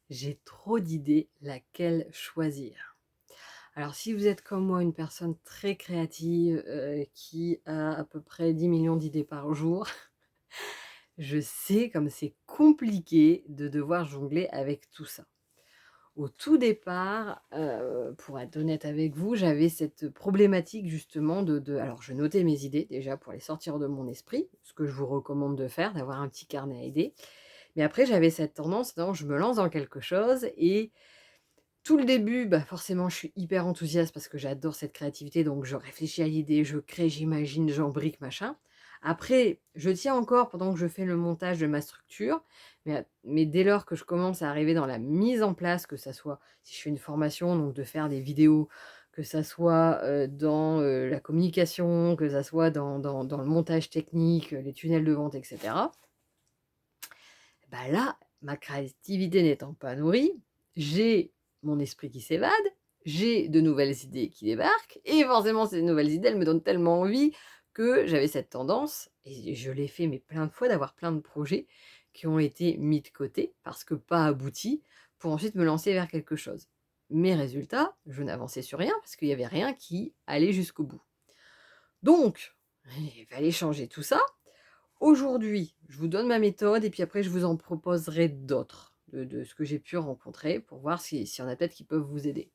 J'ai trop d'idées, laquelle choisir? Alors si vous êtes comme moi une personne très créative, qui a à peu près 10 millions d'idées par jour, je sais comme c'est compliqué de devoir jongler avec tout ça. Au tout départ, pour être honnête avec vous, j'avais cette problématique justement alors je notais mes idées déjà pour les sortir de mon esprit, ce que je vous recommande de faire, d'avoir un petit carnet à idées. Mais après j'avais cette tendance, non, je me lance dans quelque chose et tout le début, bah, forcément, je suis hyper enthousiaste parce que j'adore cette créativité, donc je réfléchis à l'idée, je crée, j'imagine, j'embrique, machin. Après, je tiens encore pendant que je fais le montage de ma structure, mais dès lors que je commence à arriver dans la mise en place, que ça soit si je fais une formation, donc de faire des vidéos, que ça soit, dans, la communication, que ça soit dans le montage technique, les tunnels de vente et cetera, bah, là, ma créativité n'étant pas nourrie, j'ai mon esprit qui s'évade, j'ai de nouvelles idées qui débarquent et forcément ces nouvelles idées, elles me donnent tellement envie que j'avais cette tendance et je l'ai fait mais plein de fois d'avoir plein de projets qui ont été mis de côté parce que pas aboutis pour ensuite me lancer vers quelque chose. Mes résultats, je n'avançais sur rien parce qu'il y avait rien qui allait jusqu'au bout. Donc, il fallait changer tout ça. Aujourd'hui, je vous donne ma méthode et puis après je vous en proposerai d'autres de ce que j'ai pu rencontrer pour voir s'il y en a peut-être qui peuvent vous aider.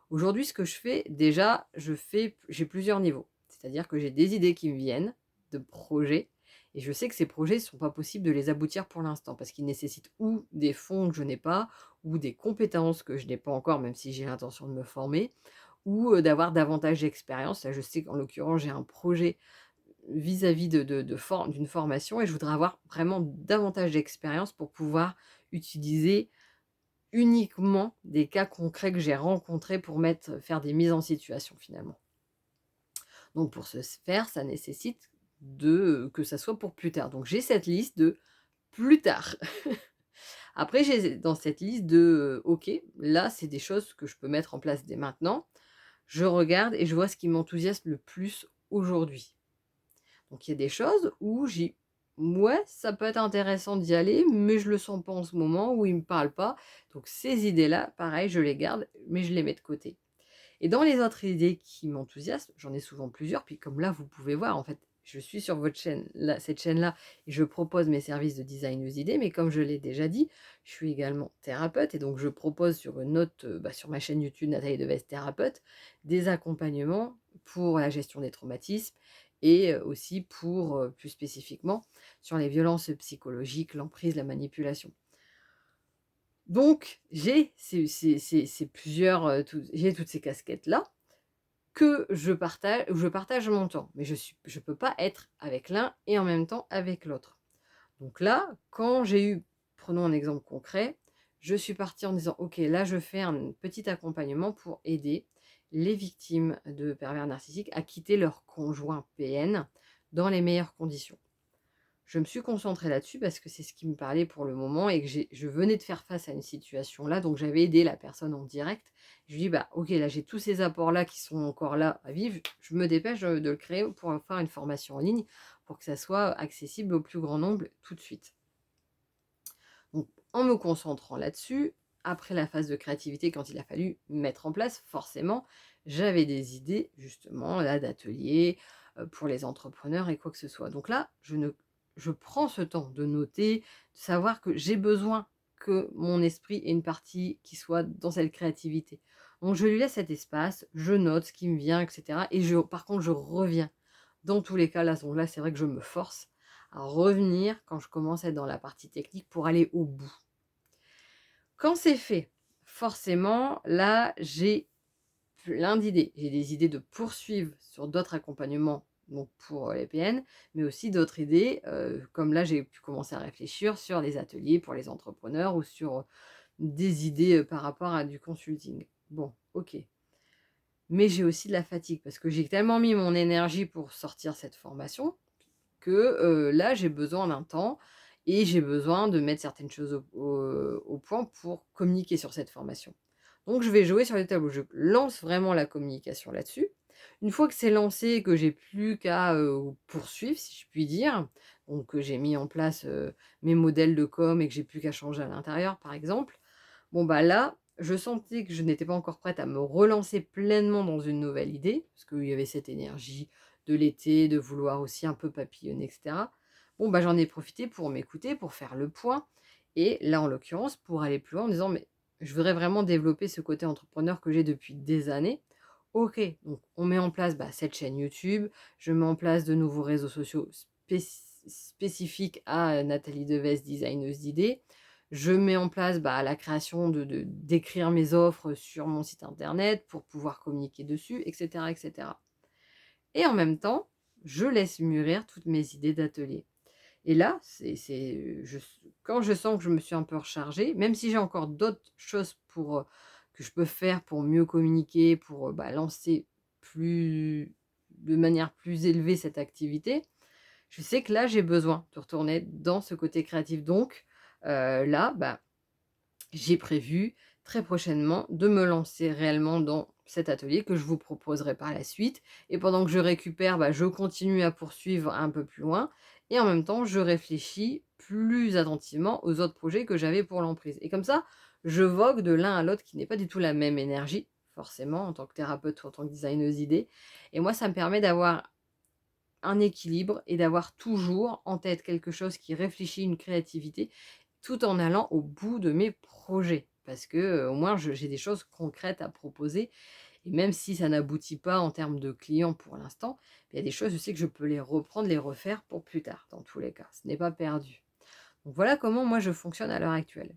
Aujourd'hui, ce que je fais, déjà, j'ai plusieurs niveaux. C'est-à-dire que j'ai des idées qui me viennent, de projets, et je sais que ces projets, ne sont pas possibles de les aboutir pour l'instant parce qu'ils nécessitent ou des fonds que je n'ai pas, ou des compétences que je n'ai pas encore, même si j'ai l'intention de me former, ou d'avoir davantage d'expérience. Là, je sais qu'en l'occurrence, j'ai un projet vis-à-vis d'une formation et je voudrais avoir vraiment davantage d'expérience pour pouvoir utiliser uniquement des cas concrets que j'ai rencontrés pour faire des mises en situation finalement. Donc pour ce faire, ça nécessite que ça soit pour plus tard. Donc j'ai cette liste de plus tard. Après j'ai dans cette liste OK, là c'est des choses que je peux mettre en place dès maintenant. Je regarde et je vois ce qui m'enthousiasme le plus aujourd'hui. Donc il y a des choses où j'ai ouais, ça peut être intéressant d'y aller, mais je le sens pas en ce moment ou ils me parlent pas. Donc ces idées-là, pareil, je les garde, mais je les mets de côté. Et dans les autres idées qui m'enthousiasment, j'en ai souvent plusieurs, puis comme là, vous pouvez voir, en fait, je suis sur votre chaîne, là, cette chaîne-là, et je propose mes services de design aux idées, mais comme je l'ai déjà dit, je suis également thérapeute, et donc je propose sur sur ma chaîne YouTube Nathalie Deves thérapeute, des accompagnements pour la gestion des traumatismes et aussi pour, plus spécifiquement, sur les violences psychologiques, l'emprise, la manipulation. Donc j'ai j'ai toutes ces casquettes-là que je partage mon temps, mais je peux pas être avec l'un et en même temps avec l'autre. Donc là, quand j'ai eu prenons un exemple concret, je suis partie en disant: «OK, là je fais un petit accompagnement pour aider les victimes de pervers narcissiques à quitter leur conjoint PN dans les meilleures conditions». Je me suis concentrée là-dessus parce que c'est ce qui me parlait pour le moment et que je venais de faire face à une situation là, donc j'avais aidé la personne en direct. Je lui dis: «Bah, OK, là, j'ai tous ces apports-là qui sont encore là à vivre, je me dépêche, de le créer pour faire une formation en ligne pour que ça soit accessible au plus grand nombre tout de suite». Donc en me concentrant là-dessus, après la phase de créativité, quand il a fallu mettre en place, forcément, j'avais des idées justement là d'ateliers, pour les entrepreneurs et quoi que ce soit. Donc là, je prends ce temps de noter, de savoir que j'ai besoin que mon esprit ait une partie qui soit dans cette créativité. Donc je lui laisse cet espace, je note ce qui me vient et cetera et par contre, je reviens. Dans tous les cas, là, donc là, c'est vrai que je me force à revenir quand je commence à être dans la partie technique pour aller au bout. Quand c'est fait, forcément, là, j'ai plein d'idées. J'ai des idées de poursuivre sur d'autres accompagnements, donc pour, les PN, mais aussi d'autres idées, comme là, j'ai pu commencer à réfléchir sur des ateliers pour les entrepreneurs ou sur, des idées, par rapport à du consulting. Bon, OK. Mais j'ai aussi de la fatigue parce que j'ai tellement mis mon énergie pour sortir cette formation que, là, j'ai besoin d'un temps et j'ai besoin de mettre certaines choses au point pour communiquer sur cette formation. Donc je vais jouer sur les tableaux. Je lance vraiment la communication là-dessus. Une fois que c'est lancé et que j'ai plus qu'à, poursuivre, si je puis dire, donc que j'ai mis en place, mes modèles de com et que j'ai plus qu'à changer à l'intérieur, par exemple, Bon, bah, là, je sentais que je n'étais pas encore prête à me relancer pleinement dans une nouvelle idée, parce qu'il y avait cette énergie de l'été, de vouloir aussi un peu papillonner et cetera. Bon, bah, j'en ai profité pour m'écouter, pour faire le point et là, en l'occurrence, pour aller plus loin en disant: «Mais je voudrais vraiment développer ce côté entrepreneur que j'ai depuis des années». OK, donc on met en place, bah, cette chaîne YouTube, je mets en place de nouveaux réseaux sociaux spécifiques à, Nathalie Deves, designeuse d'idées. Je mets en place, bah, la création d'écrire mes offres sur mon site internet pour pouvoir communiquer dessus et cetera et en même temps, je laisse mûrir toutes mes idées d'atelier et là, quand je sens que je me suis un peu rechargée, même si j'ai encore d'autres choses que je peux faire pour mieux communiquer, pour, bah, lancer de manière plus élevée cette activité, je sais que là, j'ai besoin de retourner dans ce côté créatif donc là, bah, j'ai prévu très prochainement de me lancer réellement dans cet atelier que je vous proposerai par la suite et pendant que je récupère, bah, je continue à poursuivre un peu plus loin et en même temps, je réfléchis plus attentivement aux autres projets que j'avais pour l'emprise et comme ça, je vogue de l'un à l'autre qui n'est pas du tout la même énergie, forcément, en tant que thérapeute ou en tant que designeuse d'idées et moi, ça me permet d'avoir un équilibre et d'avoir toujours en tête quelque chose qui réfléchit une créativité, tout en allant au bout de mes projets. Parce que, au moins j'ai des choses concrètes à proposer et même si ça n'aboutit pas en termes de clients pour l'instant, il y a des choses, je sais que je peux les reprendre, les refaire pour plus tard, dans tous les cas. Ce n'est pas perdu. Donc voilà comment moi je fonctionne à l'heure actuelle.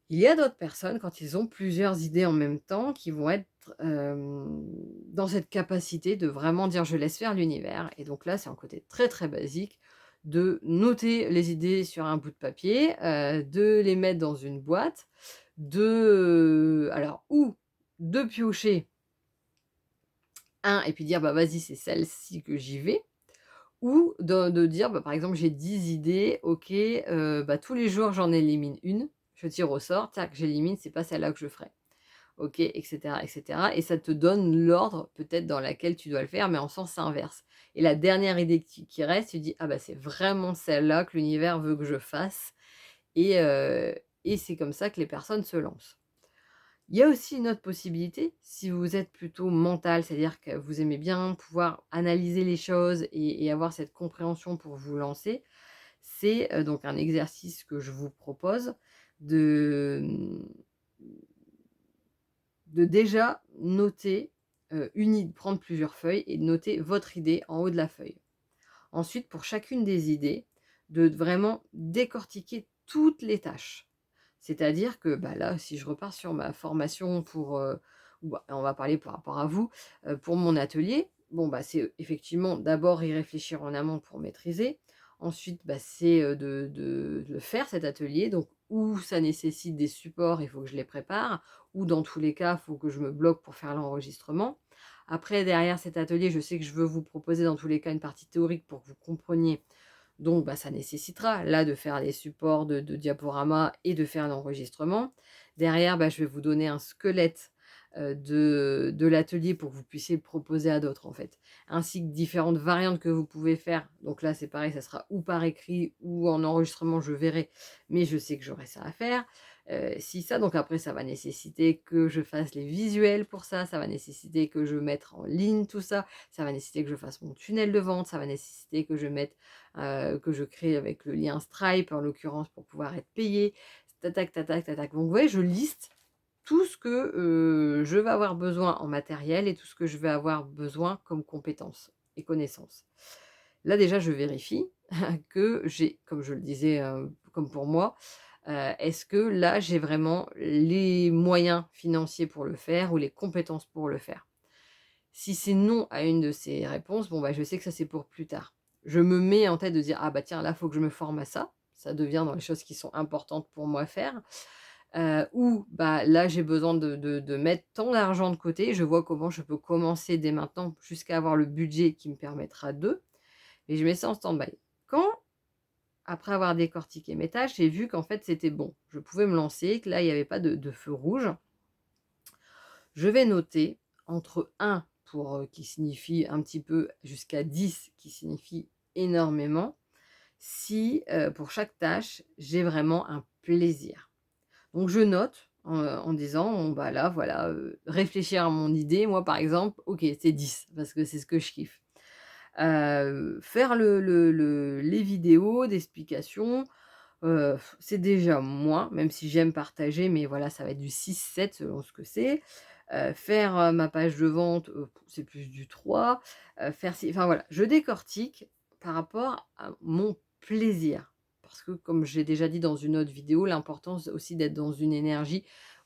Il y a d'autres personnes, quand ils ont plusieurs idées en même temps, qui vont être, dans cette capacité de vraiment dire: «Je laisse faire l'univers» et donc là, c'est un côté très, très basique de noter les idées sur un bout de papier, de les mettre dans une boîte, alors ou de piocher un et puis dire: «Bah, vas-y, c'est celle-ci que j'y vais» ou de dire, bah, par exemple, j'ai 10 idées, OK, bah, tous les jours, j'en élimine une, je tire au sort, tac, j'élimine, c'est pas celle-là que je ferai. OK et cetera et ça te donne l'ordre peut-être dans laquelle tu dois le faire, mais en sens inverse et la dernière idée qui reste, tu dis: «Ah bah, c'est vraiment celle-là que l'univers veut que je fasse» et heu et c'est comme ça que les personnes se lancent. Il y a aussi une autre possibilité, si vous êtes plutôt mental, c'est-à-dire que vous aimez bien pouvoir analyser les choses et avoir cette compréhension pour vous lancer, c'est, donc un exercice que je vous propose de, de déjà noter, une id prendre plusieurs feuilles et de noter votre idée en haut de la feuille. Ensuite, pour chacune des idées, de vraiment décortiquer toutes les tâches. C'est-à-dire que, bah, là, si je repars sur ma formation ou bah, on va parler par rapport à vous, pour mon atelier, bon, bah, c'est effectivement d'abord y réfléchir en amont pour maîtriser. Ensuite, bah, c'est, de le faire cet atelier, donc ou ça nécessite des supports, il faut que je les prépare, ou dans tous les cas, il faut que je me bloque pour faire l'enregistrement. Après, derrière cet atelier, je sais que je veux vous proposer dans tous les cas une partie théorique pour que vous compreniez. Donc, bah, ça nécessitera là de faire les supports de diaporamas et de faire l'enregistrement. Derrière, bah, je vais vous donner un squelette de l'atelier pour que vous puissiez le proposer à d'autres en fait, ainsi que différentes variantes que vous pouvez faire. Donc là, c'est pareil, ça sera ou par écrit ou en enregistrement, je verrai, mais je sais que j'aurai ça à faire. Si ça, donc après, ça va nécessiter que je fasse les visuels pour ça, ça va nécessiter que je mette en ligne tout ça, ça va nécessiter que je fasse mon tunnel de vente, ça va nécessiter que je mette, que je crée avec le lien Stripe, en l'occurrence, pour pouvoir être payé. Tatac, tatac, tatac. Donc vous voyez, je liste tout ce que, je vais avoir besoin en matériel et tout ce que je vais avoir besoin comme compétences et connaissances. Là, déjà, je vérifie que j'ai, comme je le disais, comme pour moi, est-ce que là, j'ai vraiment les moyens financiers pour le faire ou les compétences pour le faire? Si c'est non à une de ces réponses, bon, bah, je sais que ça, c'est pour plus tard. Je me mets en tête de dire: «Ah bah tiens, là, il faut que je me forme à ça». Ça devient dans les choses qui sont importantes pour moi à faire. Ou bah, là, j'ai besoin de mettre tant d'argent de côté, je vois comment je peux commencer dès maintenant jusqu'à avoir le budget qui me permettra de et je mets ça en stand-by. Quand, après avoir décortiqué mes tâches, j'ai vu qu'en fait, c'était bon, je pouvais me lancer, que là, il y avait pas de feu rouge, je vais noter entre 1 pour, qui signifie un petit peu jusqu'à 10 qui signifie énormément, si, pour chaque tâche, j'ai vraiment un plaisir. Donc je note en disant: «Bon bah là voilà, réfléchir à mon idée, moi par exemple, OK, c'est 10 parce que c'est ce que je kiffe». Faire les vidéos d'explication, c'est déjà moins, même si j'aime partager, mais voilà, ça va être du 6-7 selon ce que c'est. Faire, ma page de vente, c'est plus du 3. Faire ci enfin voilà, je décortique par rapport à mon plaisir. Parce que comme j'ai déjà dit dans une autre vidéo, l'importance aussi d'être dans une énergie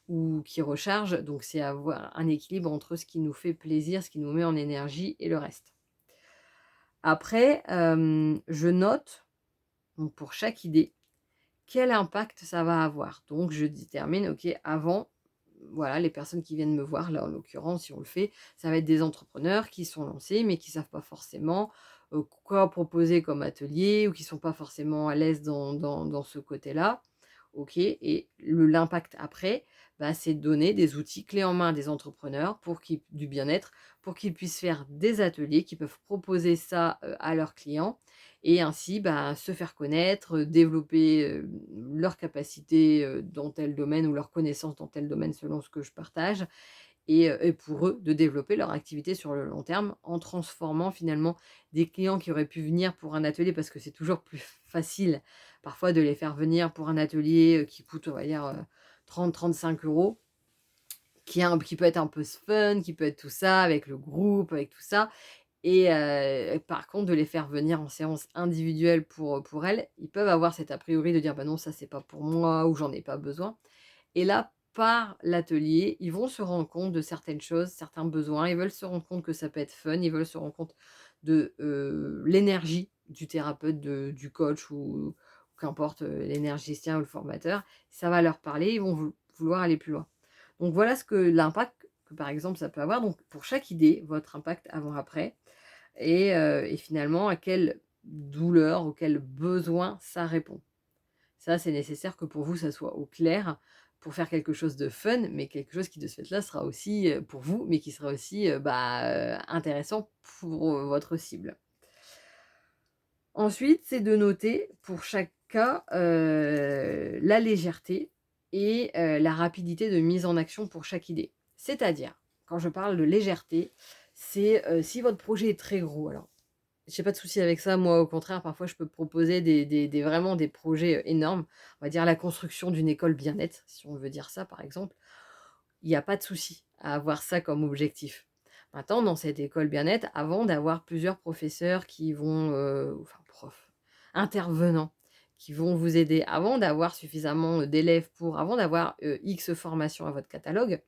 ou qui recharge, donc c'est avoir un équilibre entre ce qui nous fait plaisir, ce qui nous met en énergie et le reste. Après, je note, donc pour chaque idée, quel impact ça va avoir? Donc je détermine, OK, avant, voilà, les personnes qui viennent me voir, là, en l'occurrence, si on le fait, ça va être des entrepreneurs qui sont lancés, mais qui savent pas forcément, quoi proposer comme atelier ou qui sont pas forcément à l'aise dans ce côté-là. OK et l'impact après, bah, c'est de donner des outils clés en main à des entrepreneurs pour qu'ils du bien-être, pour qu'ils puissent faire des ateliers, qu'ils peuvent proposer ça, à leurs clients et ainsi, bah, se faire connaître, développer, leurs capacités, dans tel domaine ou leurs connaissances dans tel domaine selon ce que je partage et pour eux de développer leur activité sur le long terme en transformant finalement des clients qui auraient pu venir pour un atelier parce que c'est toujours plus facile parfois de les faire venir pour un atelier, qui coûte on va dire, 30-35 €, qui peut être un peu fun, qui peut être tout ça avec le groupe, avec tout ça et par contre de les faire venir en séance individuelle pour elles, ils peuvent avoir cet a priori de dire: «Bah non, ça c'est pas pour moi» ou «J'en ai pas besoin». Et là, par l'atelier, ils vont se rendre compte de certaines choses, certains besoins. Ils veulent se rendre compte que ça peut être fun. Ils veulent se rendre compte de, l'énergie du thérapeute, du coach ou qu'importe, l'énergéticien ou le formateur. Ça va leur parler, ils vont vouloir aller plus loin. Donc voilà ce que l'impact que, par exemple, ça peut avoir. Donc pour chaque idée, votre impact avant-après et finalement à quelle douleur ou quel besoin ça répond. Ça, c'est nécessaire que pour vous, ça soit au clair pour faire quelque chose de fun, mais quelque chose qui de ce fait-là sera aussi, pour vous, mais qui sera aussi, intéressant pour, votre cible. Ensuite, c'est de noter pour chaque cas, la légèreté et la rapidité de mise en action pour chaque idée. C'est-à-dire, quand je parle de légèreté, c'est, si votre projet est très gros, alors j'ai pas de souci avec ça. Moi, au contraire, parfois, je peux proposer des vraiment des projets, énormes. On va dire la construction d'une école bien-être, si on veut dire ça, par exemple. Il y a pas de souci à avoir ça comme objectif. Maintenant, dans cette école bien-être, avant d'avoir plusieurs professeurs qui vont, enfin profs, intervenants qui vont vous aider, avant d'avoir suffisamment, d'élèves avant d'avoir, X formations à votre catalogue,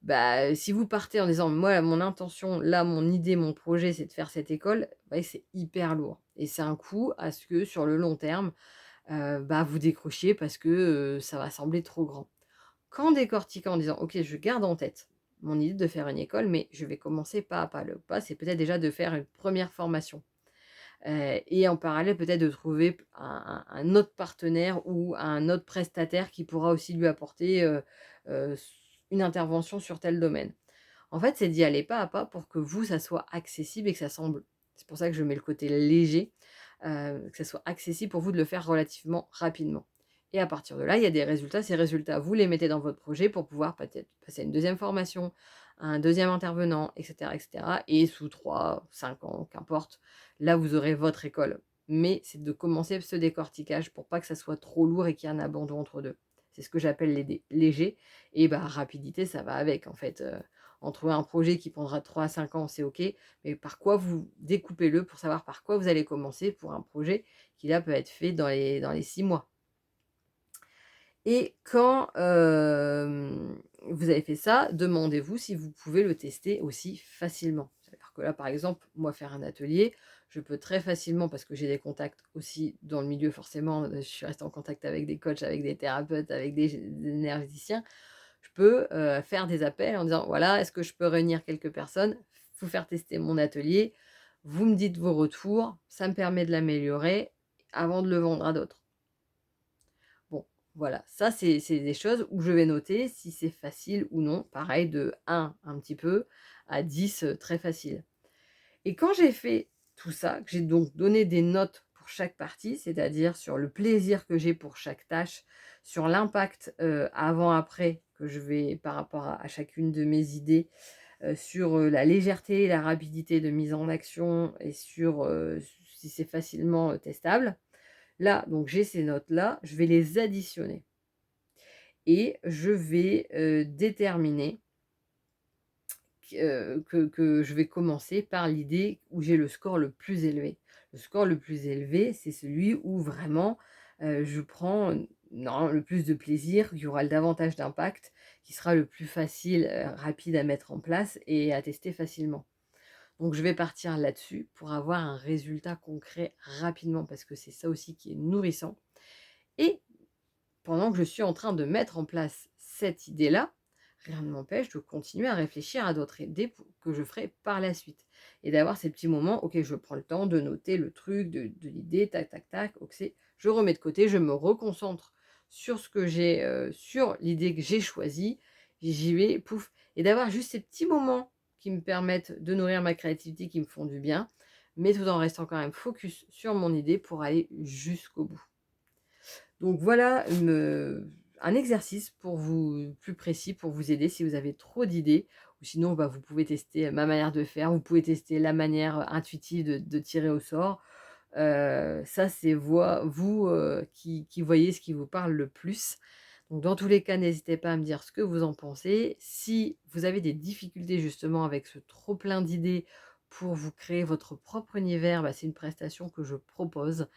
bah, si vous partez en disant: «Moi, mon intention, là, mon idée, mon projet, c'est de faire cette école», ouais, c'est hyper lourd et c'est un coût à ce que sur le long terme, bah, vous décrochiez parce que, ça va sembler trop grand. Qu'en décortiquant en disant: «OK, je garde en tête mon idée de faire une école, mais je vais commencer pas à pas». Le pas, c'est peut-être déjà de faire une première formation, et en parallèle peut-être de trouver p un autre partenaire ou un autre prestataire qui pourra aussi lui apporter, s une intervention sur tel domaine. En fait, c'est d'y aller pas à pas pour que vous, ça soit accessible et que ça semble c'est pour ça que je mets le côté léger, que ça soit accessible pour vous de le faire relativement rapidement et à partir de là, il y a des résultats. Ces résultats, vous les mettez dans votre projet pour pouvoir peut-être passer à une deuxième formation, un deuxième intervenant et cetera et sous 3 5 ans, qu'importe, là, vous aurez votre école. Mais c'est de commencer ce décortiquage pour pas que ça soit trop lourd et qu'il y ait un abandon entre 2. C'est ce que j'appelle les léger et bah, rapidité, ça va avec en fait, entre un projet qui prendra 3 à 5 ans, c'est OK, mais par quoi vous découpez-le pour savoir par quoi vous allez commencer pour un projet qui là peut être fait dans les 6 mois. Et quand, vous avez fait ça, demandez-vous si vous pouvez le tester aussi facilement. C'est-à-dire que là, par exemple, moi faire un atelier, je peux très facilement parce que j'ai des contacts aussi dans le milieu forcément, je suis restée en contact avec des coachs, avec des thérapeutes, avec des énergéticiens. Je peux, faire des appels en disant: «Voilà, est-ce que je peux réunir quelques personnes, vous faire tester mon atelier, vous me dites vos retours, ça me permet de l'améliorer avant de le vendre à d'autres». Bon, voilà, ça c'est des choses où je vais noter si c'est facile ou non. Pareil de un petit peu, à 10 très facile. Et quand j'ai fait tout ça, que j'ai donc donné des notes pour sur chaque partie, c'est-à-dire sur le plaisir que j'ai pour chaque tâche, sur l'impact, avant-après que je vais par rapport à chacune de mes idées, sur, la légèreté et la rapidité de mise en action et sur, si c'est facilement, testable. Là, donc j'ai ces notes-là, je vais les additionner et je vais, déterminer que je vais commencer par l'idée où j'ai le score le plus élevé. Le score le plus élevé, c'est celui où vraiment, je prends, non, le plus de plaisir, qui aura le davantage d'impact, qui sera le plus facile, rapide à mettre en place et à tester facilement. Donc je vais partir là-dessus pour avoir un résultat concret rapidement parce que c'est ça aussi qui est nourrissant et pendant que je suis en train de mettre en place cette idée-là, rien ne m'empêche de continuer à réfléchir à d'autres idées que je ferai par la suite. Et d'avoir ces petits moments, ok, je prends le temps de noter le truc, de l'idée, tac, tac, tac, ok, je remets de côté, je me reconcentre sur ce que j'ai, sur l'idée que j'ai choisie, j'y vais, pouf, et d'avoir juste ces petits moments qui me permettent de nourrir ma créativité, qui me font du bien, mais tout en restant quand même focus sur mon idée pour aller jusqu'au bout. Donc voilà un exercice pour vous plus précis, pour vous aider si vous avez trop d'idées ou sinon, bah, vous pouvez tester ma manière de faire, vous pouvez tester la manière, intuitive de tirer au sort. Ça, c'est vous, qui voyez ce qui vous parle le plus. Donc dans tous les cas, n'hésitez pas à me dire ce que vous en pensez. Si vous avez des difficultés justement avec ce trop plein d'idées pour vous créer votre propre univers, bah, c'est une prestation que je propose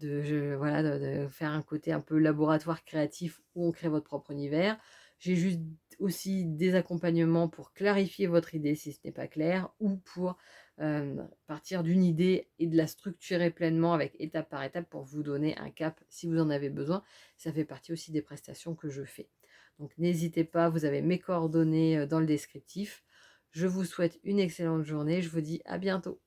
voilà, de faire un côté un peu laboratoire créatif où on crée votre propre univers. J'ai juste aussi des accompagnements pour clarifier votre idée si ce n'est pas clair ou pour partir d'une idée et de la structurer pleinement avec étape par étape pour vous donner un cap si vous en avez besoin. Ça fait partie aussi des prestations que je fais. Donc n'hésitez pas, vous avez mes coordonnées dans le descriptif. Je vous souhaite une excellente journée. Je vous dis à bientôt.